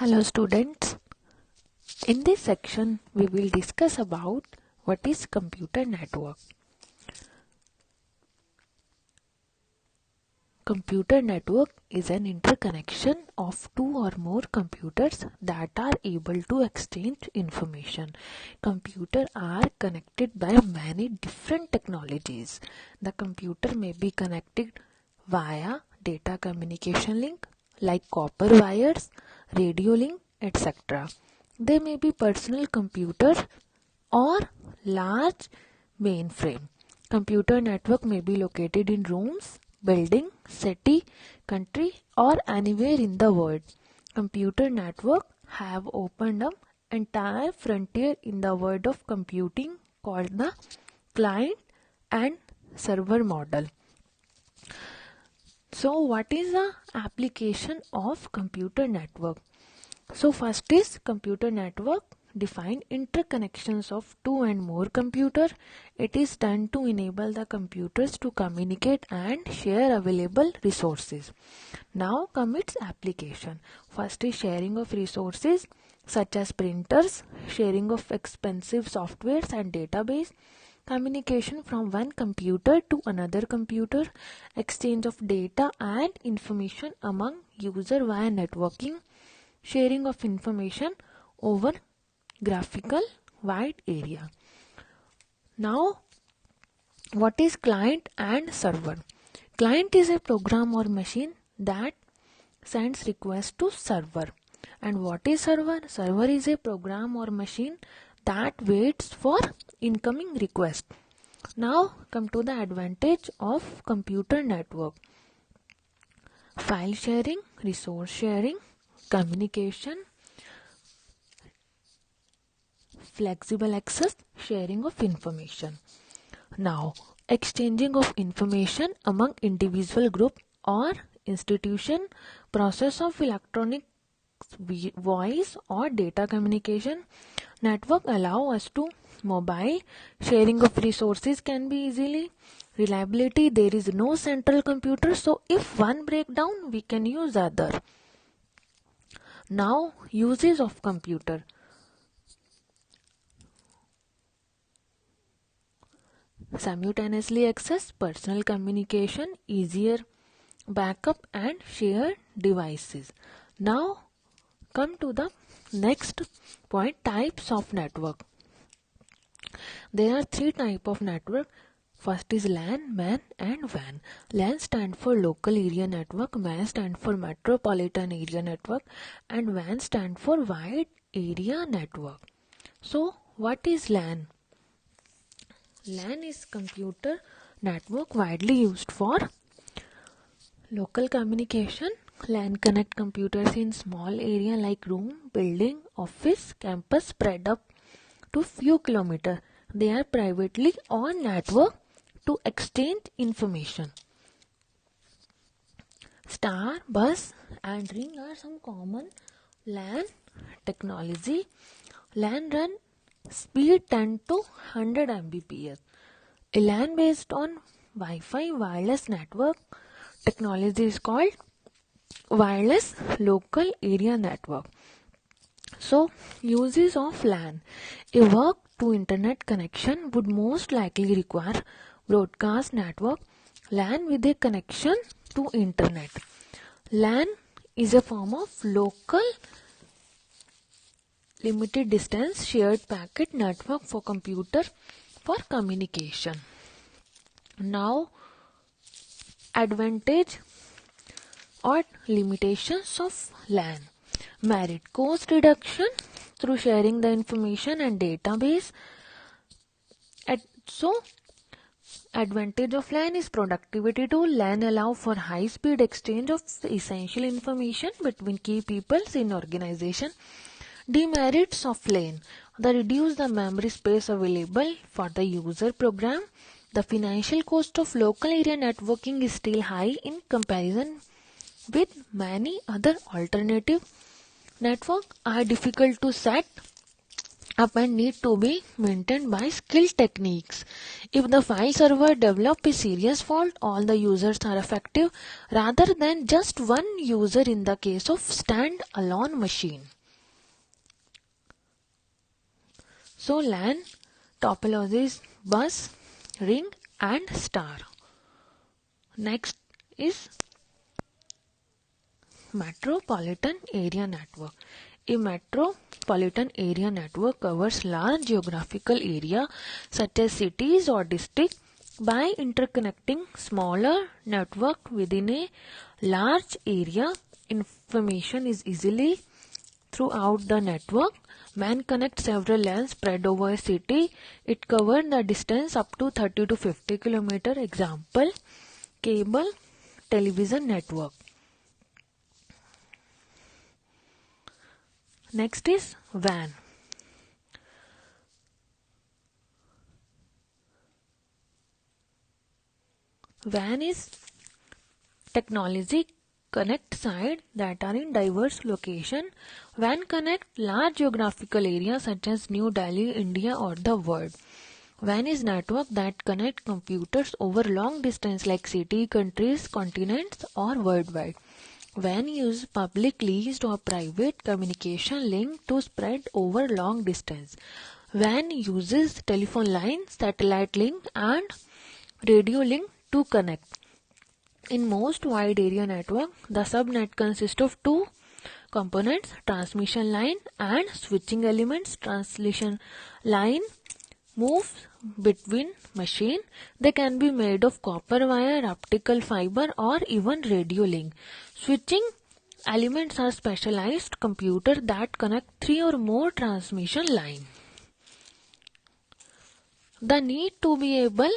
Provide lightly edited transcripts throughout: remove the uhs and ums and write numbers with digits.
Hello students. In this section we will discuss about what is computer network. Computer network is an interconnection of two or more computers that are able to exchange information. Computers are connected by many different technologies. The computer may be connected via data communication link like copper wires, radio link, etc. They may be personal computers or large mainframe. Computer network may be located in rooms, building, city, country or anywhere in the world. Computer network have opened up entire frontier in the world of computing called the client and server model. So what is the application of computer network? So first is computer network define interconnections of two and more computers. It is done to enable the computers to communicate and share available resources. Now come its application. First is sharing of resources such as printers, sharing of expensive softwares and database, communication from one computer to another computer, exchange of data and information among users via networking, sharing of information over graphical wide area. Now, what is client and server? Client is a program or machine that sends request to server. And what is server? Server is a program or machine that waits for incoming request. Now come to the advantage of computer network. File sharing, resource sharing, communication, flexible access, sharing of information. Now, exchanging of information among individual group or institution, process of electronic voice or data communication. Network allow us to mobile, sharing of resources can be easily. Reliability, there is no central computer, so if one break down, we can use other. Now, uses of computer. Simultaneously access, personal communication, easier backup and share devices. Now, come to the next point, types of network. There are three types of network. First is LAN, MAN and WAN. LAN stand for local area network, MAN stand for metropolitan area network and WAN stand for wide area network. So what is LAN? LAN is computer network widely used for local communication. LAN connect computers in small area like room, building, office, campus spread up to few kilometers. They are privately on network to exchange information. Star, bus and ring are some common LAN technology. LAN run speed 10 to 100 Mbps. A LAN based on Wi-Fi wireless network technology is called wireless local area network. So, uses of LAN. A work to internet connection would most likely require broadcast network LAN with a connection to internet. LAN is a form of local limited distance shared packet network for computer for communication. Now, advantage or limitations of LAN. Merit, cost reduction through sharing the information and database. So, advantage of LAN is productivity tool. LAN allow for high speed exchange of essential information between key peoples in organization. Demerits of LAN. They reduce the memory space available for the user program. The financial cost of local area networking is still high in comparison with many other alternative network are difficult to set up and need to be maintained by skilled techniques. If the file server develops a serious fault, all the users are affected rather than just one user in the case of stand-alone machine. So LAN topology is bus, ring and star. Next is metropolitan area network. A metropolitan area network covers large geographical area such as cities or districts by interconnecting smaller network within a large area. Information is easily throughout the network. MAN connects several LANs spread over a city. It covers the distance up to 30 to 50 km. Example, cable television network. Next is WAN. WAN is technology connect sites that are in diverse location. WAN connect large geographical areas such as New Delhi, India or the world. WAN is network that connect computers over long distance like city, countries, continents or worldwide. WAN uses public, leased or private communication link to spread over long distance. WAN uses telephone line, satellite link and radio link to connect. In most wide area network, the subnet consists of two components, transmission line and switching elements. Transmission line moves between machine. They can be made of copper wire, optical fiber or even radio link. Switching elements are specialized computers that connect three or more transmission line. The need to be able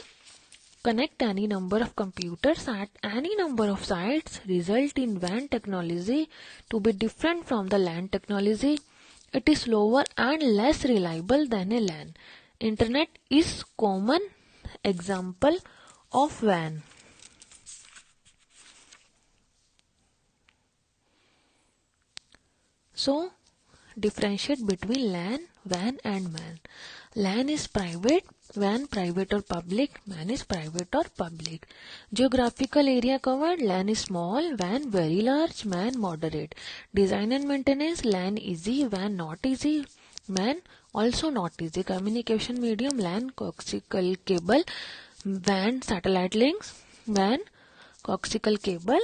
connect any number of computers at any number of sites result in WAN technology to be different from the LAN technology. It is slower and less reliable than a LAN. Internet is common example of WAN. So, differentiate between LAN, WAN and MAN. LAN is private, WAN private or public, MAN is private or public. Geographical area covered, LAN is small, WAN very large, MAN moderate. Design and maintenance, LAN easy, WAN not easy, MAN also not easy. Communication medium, LAN coaxial cable, WAN satellite links, WAN coaxial cable,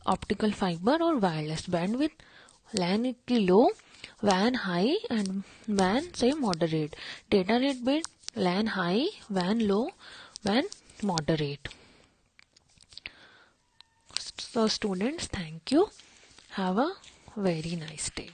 optical fiber or wireless. Bandwidth, LAN की low, WAN high and WAN say moderate. Data rate bit, LAN high, WAN low, WAN moderate. So students, thank you. Have a very nice day.